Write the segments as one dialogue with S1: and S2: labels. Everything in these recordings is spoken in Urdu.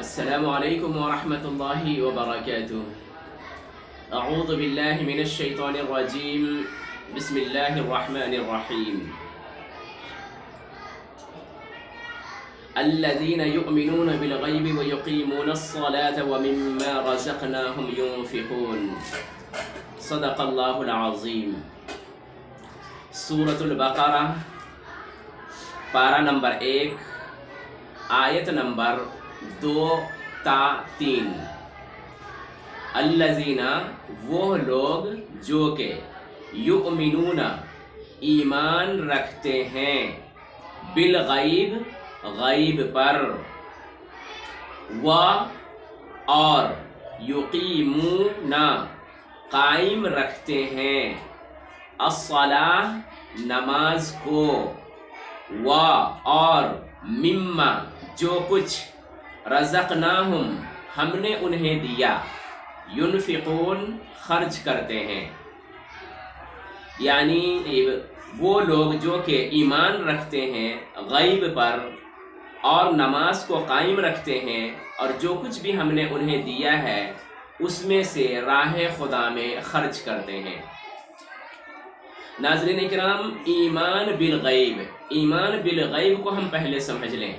S1: السلام علیکم ورحمۃ اللہ وبرکاتہ۔ اعوذ باللہ من الشیطان الرجیم، بسم اللہ الرحمن الرحیم۔ الذین یؤمنون بالغیب ویقیمون الصلاة ومما رزقناہم ينفقون۔ صدق اللہ العظیم۔ سورۃ البقرہ، پارہ نمبر 1، آیت نمبر 2 تا 3۔ الذین، وہ لوگ جو کہ یؤمنون، ایمان رکھتے ہیں، بالغیب، غیب پر، اور یقیمون، قائم رکھتے ہیں، الصلاۃ، نماز کو، اور مما، جو کچھ، رزقناہم، ہم نے انہیں دیا، ينفقون، خرچ کرتے ہیں۔ یعنی وہ لوگ جو کہ ایمان رکھتے ہیں غیب پر اور نماز کو قائم رکھتے ہیں، اور جو کچھ بھی ہم نے انہیں دیا ہے اس میں سے راہ خدا میں خرچ کرتے ہیں۔ ناظرین اکرام، ایمان بالغیب، ایمان بالغیب کو ہم پہلے سمجھ لیں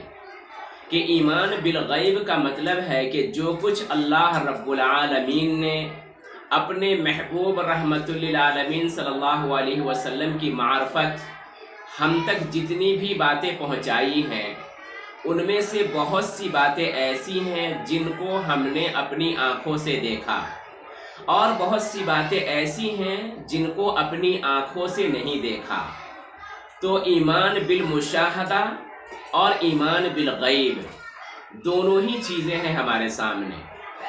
S1: کہ ایمان بالغیب کا مطلب ہے کہ جو کچھ اللہ رب العالمین نے اپنے محبوب رحمت للعالمین صلی اللہ علیہ وسلم کی معرفت ہم تک جتنی بھی باتیں پہنچائی ہیں، ان میں سے بہت سی باتیں ایسی ہیں جن کو ہم نے اپنی آنکھوں سے دیکھا، اور بہت سی باتیں ایسی ہیں جن کو اپنی آنکھوں سے نہیں دیکھا۔ تو ایمان بالمشاہدہ اور ایمان بالغیب دونوں ہی چیزیں ہیں ہمارے سامنے۔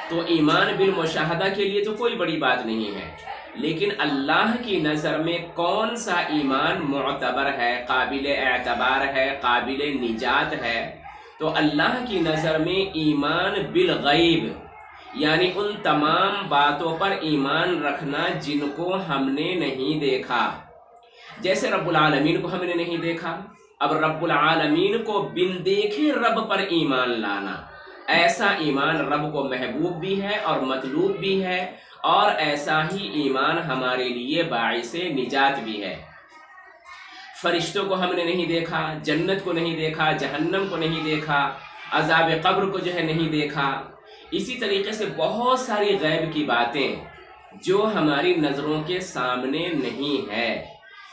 S1: تو ایمان بالمشاہدہ کے لیے تو کوئی بڑی بات نہیں ہے، لیکن اللہ کی نظر میں کون سا ایمان معتبر ہے، قابل اعتبار ہے، قابل نجات ہے؟ تو اللہ کی نظر میں ایمان بالغیب یعنی ان تمام باتوں پر ایمان رکھنا جن کو ہم نے نہیں دیکھا۔ جیسے رب العالمین کو ہم نے نہیں دیکھا، اب رب العالمین کو بن دیکھے رب پر ایمان لانا، ایسا ایمان رب کو محبوب بھی ہے اور مطلوب بھی ہے، اور ایسا ہی ایمان ہمارے لیے باعث نجات بھی ہے۔ فرشتوں کو ہم نے نہیں دیکھا، جنت کو نہیں دیکھا، جہنم کو نہیں دیکھا، عذاب قبر کو جو ہے نہیں دیکھا۔ اسی طریقے سے بہت ساری غیب کی باتیں جو ہماری نظروں کے سامنے نہیں ہے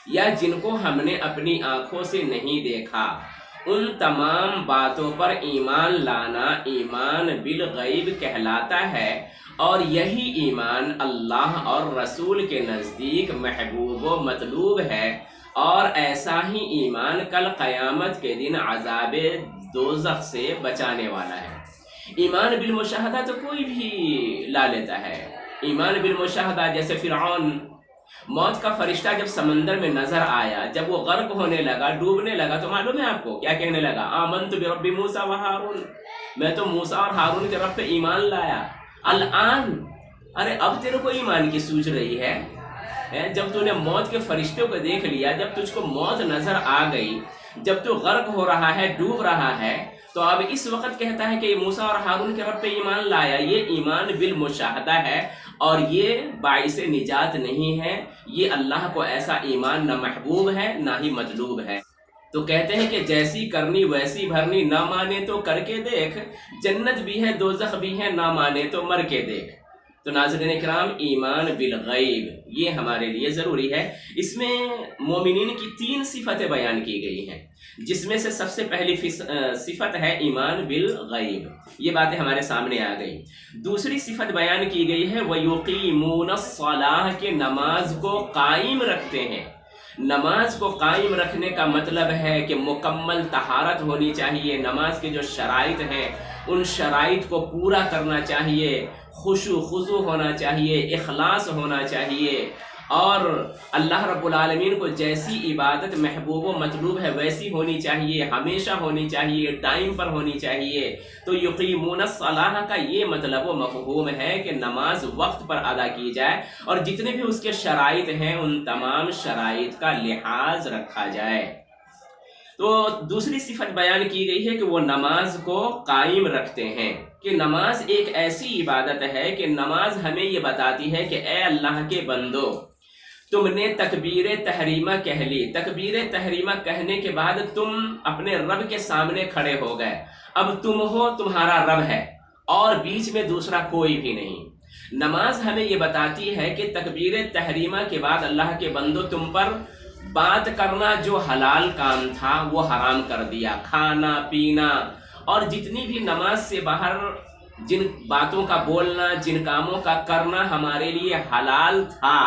S1: یا جن کو ہم نے اپنی آنکھوں سے نہیں دیکھا، ان تمام باتوں پر ایمان لانا ایمان بالغیب کہلاتا ہے، اور یہی ایمان اللہ اور رسول کے نزدیک محبوب و مطلوب ہے، اور ایسا ہی ایمان کل قیامت کے دن عذاب دوزخ سے بچانے والا ہے۔ ایمان بالمشاہدہ تو کوئی بھی لا لیتا ہے۔ ایمان بالمشاہدہ جیسے فرعون، موت کا فرشتہ جب سمندر میں نظر آیا، جب وہ غرق ہونے لگا، ڈوبنے لگا، تو معلوم ہے آپ کو کیا کہنے لگا؟ آمنت برب موسیٰ و ہارون، میں تو موسیٰ اور ہارون کے رب پہ ایمان لایا۔ الآن، ارے اب تیرے کو ایمان کی سوچ رہی ہے؟ جب تو نے موت کے فرشتوں کو دیکھ لیا، جب تجھ کو موت نظر آ گئی، جب تو غرق ہو رہا ہے، ڈوب رہا ہے، تو اب اس وقت کہتا ہے کہ موسیٰ اور ہارون کے رب پہ ایمان لایا۔ یہ ایمان بالمشاہدہ ہے، اور یہ باعث نجات نہیں ہے۔ یہ اللہ کو ایسا ایمان نہ محبوب ہے نہ ہی مطلوب ہے۔ تو کہتے ہیں کہ جیسی کرنی ویسی بھرنی، نہ مانے تو کر کے دیکھ، جنت بھی ہے دوزخ بھی ہے، نہ مانے تو مر کے دیکھ۔ تو ناظرین اکرام، ایمان بالغیب یہ ہمارے لیے ضروری ہے۔ اس میں مومنین کی 3 صفتیں بیان کی گئی ہیں، جس میں سے سب سے پہلی صفت ہے ایمان بالغیب۔ یہ باتیں ہمارے سامنے آ گئی۔ دوسری صفت بیان کی گئی ہے وَيُقِيمُونَ الصَّلَاةَ، کہ نماز کو قائم رکھتے ہیں۔ نماز کو قائم رکھنے کا مطلب ہے کہ مکمل طہارت ہونی چاہیے، نماز کے جو شرائط ہیں ان شرائط کو پورا کرنا چاہیے، خشوع خضوع ہونا چاہیے، اخلاص ہونا چاہیے، اور اللہ رب العالمین کو جیسی عبادت محبوب و مطلوب ہے ویسی ہونی چاہیے، ہمیشہ ہونی چاہیے، ٹائم پر ہونی چاہیے۔ تو یقیمون الصلاۃ کا یہ مطلب و مفہوم ہے کہ نماز وقت پر ادا کی جائے، اور جتنے بھی اس کے شرائط ہیں ان تمام شرائط کا لحاظ رکھا جائے۔ تو دوسری صفت بیان کی گئی ہے کہ وہ نماز کو قائم رکھتے ہیں، کہ نماز ایک ایسی عبادت ہے کہ نماز ہمیں یہ بتاتی ہے کہ اے اللہ کے بندو، تم نے تکبیر تحریمہ کہہ لی، تکبیر تحریمہ کہنے کے بعد تم اپنے رب کے سامنے کھڑے ہو گئے، اب تم ہو، تمہارا رب ہے اور بیچ میں دوسرا کوئی بھی نہیں۔ نماز ہمیں یہ بتاتی ہے کہ تکبیر تحریمہ کے بعد اللہ کے بندو تم پر بات کرنا جو حلال کام تھا وہ حرام کر دیا، کھانا پینا اور جتنی بھی نماز سے باہر جن باتوں کا بولنا، جن کاموں کا کرنا ہمارے لیے حلال تھا،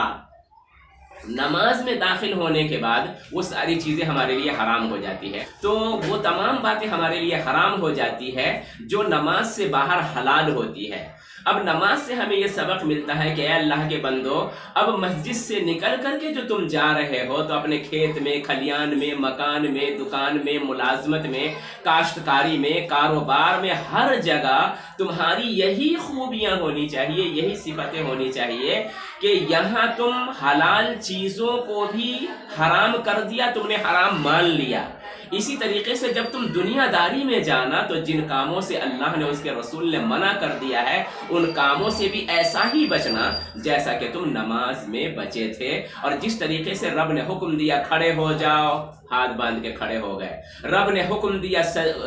S1: نماز میں داخل ہونے کے بعد وہ ساری چیزیں ہمارے لیے حرام ہو جاتی ہے۔ تو وہ تمام باتیں ہمارے لیے حرام ہو جاتی ہے جو نماز سے باہر حلال ہوتی ہے۔ اب نماز سے ہمیں یہ سبق ملتا ہے کہ اے اللہ کے بندو، اب مسجد سے نکل کر کے جو تم جا رہے ہو تو اپنے کھیت میں، کھلیان میں، مکان میں، دکان میں، ملازمت میں، کاشتکاری میں، کاروبار میں، ہر جگہ تمہاری یہی خوبیاں ہونی چاہیے، یہی صفتیں ہونی چاہیے کہ یہاں تم حلال چیزوں کو بھی حرام کر دیا، تم نے حرام مان لیا۔ اسی طریقے سے جب تم دنیا داری میں جانا تو جن کاموں سے اللہ نے، اس کے رسول نے منع کر دیا ہے، ان کاموں سے بھی ایسا ہی بچنا جیسا کہ تم نماز میں بچے تھے۔ اور جس طریقے سے رب نے حکم دیا کھڑے ہو جاؤ، ہاتھ باندھ کے کھڑے ہو گئے۔ رب نے حکم دیا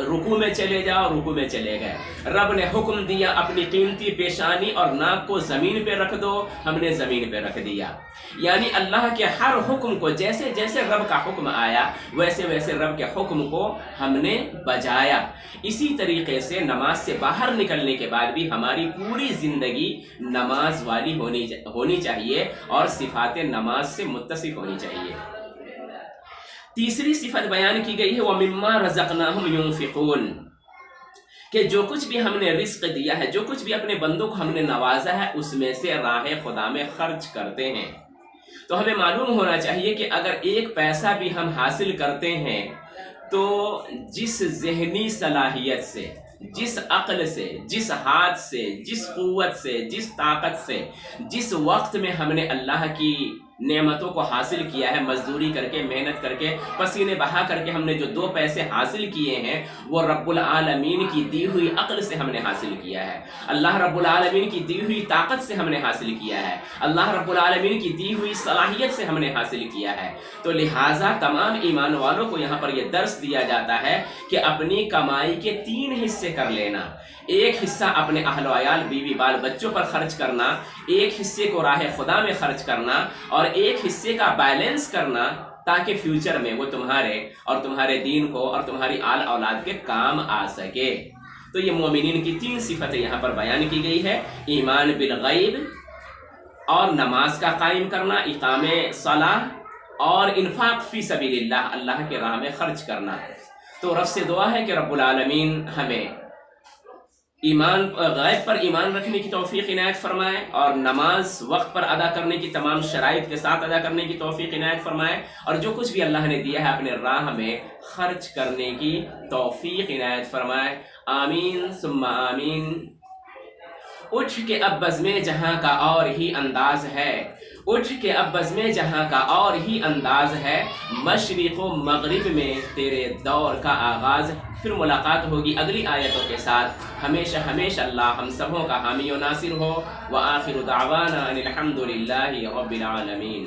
S1: رکوع میں چلے جاؤ، رکوع میں چلے گئے۔ رب نے حکم دیا اپنی قیمتی پیشانی اور ناک کو زمین پہ رکھ دو، ہم نے زمین پہ رکھ دیا۔ یعنی اللہ کے ہر حکم کو، جیسے جیسے رب کا حکم آیا ویسے ویسے رب کے حکم کو ہم نے بجایا۔ اسی طریقے سے نماز سے باہر نکلنے کے بعد بھی ہماری پوری زندگی نماز والی ہونی چاہیے اور صفات نماز سے متصف ہونی چاہیے۔ تیسری صفت بیان کی گئی ہے وَمِمَّا رَزَقْنَاهُمْ يُنْفِقُونَ، کہ جو کچھ بھی ہم نے رزق دیا ہے، جو کچھ بھی اپنے بندوں کو ہم نے نوازا ہے، اس میں سے راہ خدا میں خرچ کرتے ہیں۔ تو ہمیں معلوم ہونا چاہیے کہ اگر ایک پیسہ بھی ہم حاصل کرتے ہیں تو جس ذہنی صلاحیت سے، جس عقل سے، جس ہاتھ سے، جس قوت سے، جس طاقت سے، جس وقت میں ہم نے اللہ کی نعمتوں کو حاصل کیا ہے، مزدوری کر کے، محنت کر کے، پسینے بہا کر کے ہم نے جو 2 پیسے حاصل کیے ہیں وہ رب العالمین کی دی ہوئی عقل سے ہم نے حاصل کیا ہے، اللہ رب العالمین کی دی ہوئی طاقت سے ہم نے حاصل کیا ہے، اللہ رب العالمین کی دی ہوئی صلاحیت سے ہم نے حاصل کیا ہے۔ تو لہٰذا تمام ایمان والوں کو یہاں پر یہ درس دیا جاتا ہے کہ اپنی کمائی کے 3 حصے کر لینا۔ ایک حصہ اپنے اہل و عیال، بیوی بال بچوں پر خرچ کرنا، ایک حصے کو راہ خدا میں خرچ کرنا اور ایک حصے کا بیلنس کرنا تاکہ فیوچر میں وہ تمہارے اور تمہارے دین کو اور تمہاری آل اولاد کے کام آ سکے۔ تو یہ مومنین کی 3 صفتیں یہاں پر بیان کی گئی ہے، ایمان بالغیب اور نماز کا قائم کرنا، اقام صلاح اور انفاق فی سبیل اللہ، اللہ کے راہ میں خرچ کرنا۔ تو رب سے دعا ہے کہ رب العالمین ہمیں غیب پر ایمان رکھنے کی توفیق عنایت فرمائے اور نماز وقت پر ادا کرنے کی تمام شرائط کے ساتھ ادا کرنے کی توفیق عنایت فرمائے، اور جو کچھ بھی اللہ نے دیا ہے اپنے راہ میں خرچ کرنے کی توفیق عنایت فرمائے۔ آمین ثم آمین۔ اٹھ کے اب بزمیں جہاں کا اور ہی انداز ہے، اٹھ کے اب بزمیں جہاں کا اور ہی انداز ہے، مشرق و مغرب میں تیرے دور کا آغاز۔ پھر ملاقات ہوگی اگلی آیتوں کے ساتھ۔ ہمیشہ ہمیشہ اللہ ہم سبوں کا حامی و ناصر ہو۔ وآخر دعوانا ان الحمد للہ رب العالمین۔